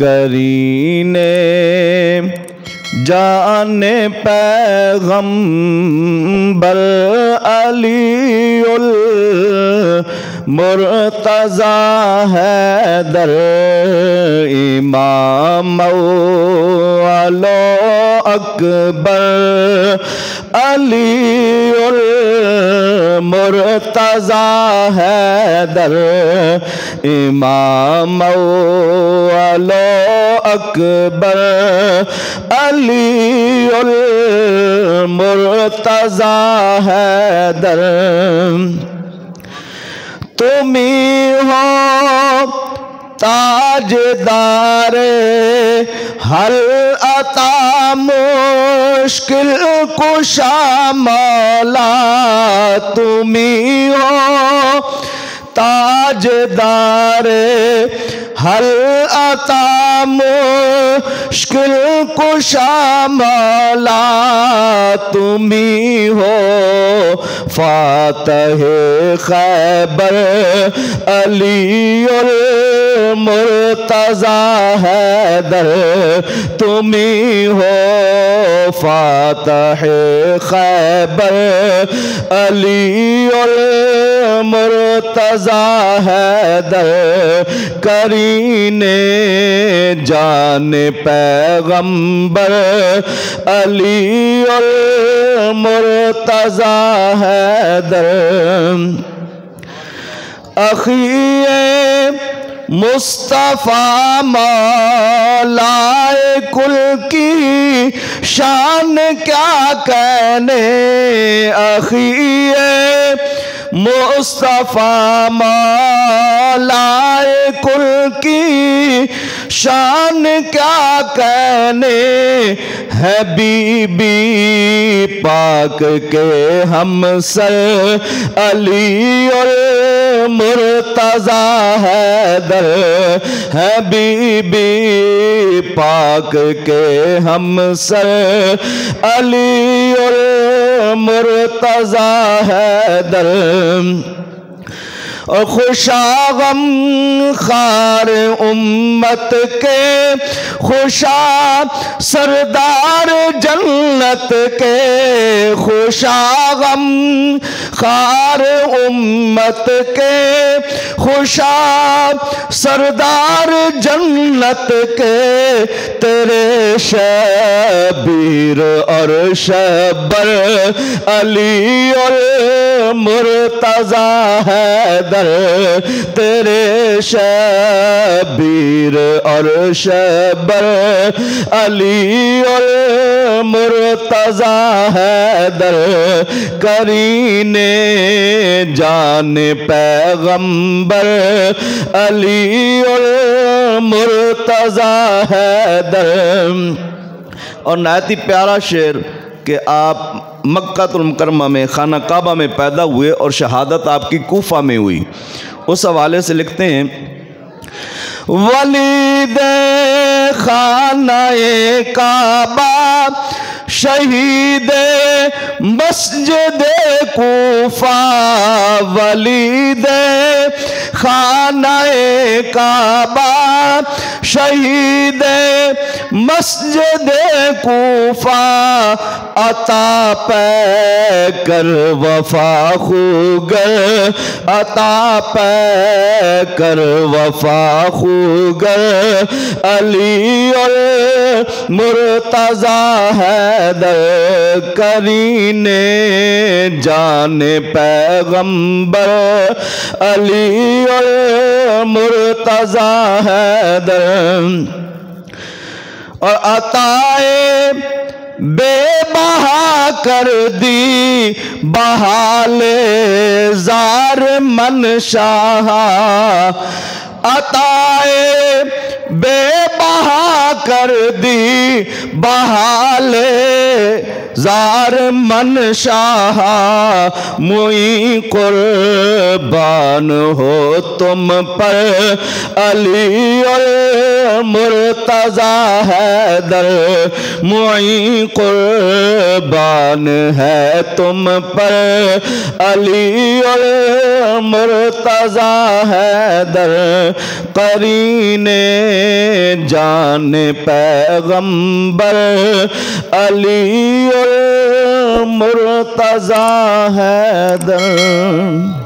करीने जाने पैगंबर अलीउल मुर्तज़ा हैदर इमाम अलो अकबर अलीउल मुर्तज़ा हैदर इमाम अलो अकबर अलीउल मुर्तज़ा हैदर। तुमी हो ताजदारे हर अता मुश्किल कुशा मौला। तुमी हो ताजदारे हर अता मुश्किल कुशा मौला। तुमी हो फातह खैबर अलीउल मुर्तज़ा हैदर। तुमी हो फातह खैबर अलीउल मुर्तज़ा हैदर करीने जाने पैगंबर अलीउल मुर्तज़ा हैदर। अखिए मुस्तफ़ा मौलाए कुल की शान क्या कहने। अखिए मुस्तफ़ा मौलाए कुल की शान क्या कहने। है बीबी पाक के हम सर अलीउल मुर्तज़ा हैदर। है बीबी पाक के हम सर अलीउल मुर्तज़ा हैदर। और खुशागम खार उम्मत के खुशा सरदार जन्नत के। खुशागम खार उम्मत के खुशा सरदार जन्नत के। तेरे शबीर और शबर अलीउल मुर्तज़ा हैदर। तेरे शबीर और शबर अलीउल मुर्तज़ा हैदर करीने जाने पैगंबर अलीउल मुर्तज़ा हैदर। और नायती प्यारा शेर कि आप मक्कातुल मुकर्रमा में खाना काबा में पैदा हुए और शहादत आपकी कूफा में हुई। उस हवाले से लिखते हैं वलीद खानाए काबा शहीद मस्जिद कूफा। वलीद खानाए काबा शहीद मस्जिद कूफा। अता पै कर वफा खूगर अता पै कर वफा खूगर अलीउल मुर्तज़ा हैदर करीने जाने पैगंबर अलीउल मुर्तज़ा हैदर। और अताए बेबहा कर दी बहाले जार मनशाह। अताए बेबहा कर दी बहाले जार मनशाह। मुई कुर्बान हो तुम पर अलीउल मुर्तज़ा हैदर मुई कुर्बान है तुम पर, अली और मुर्तज़ा हैदर करीने जान पैगंबर, अली और मुर्तज़ा हैदर।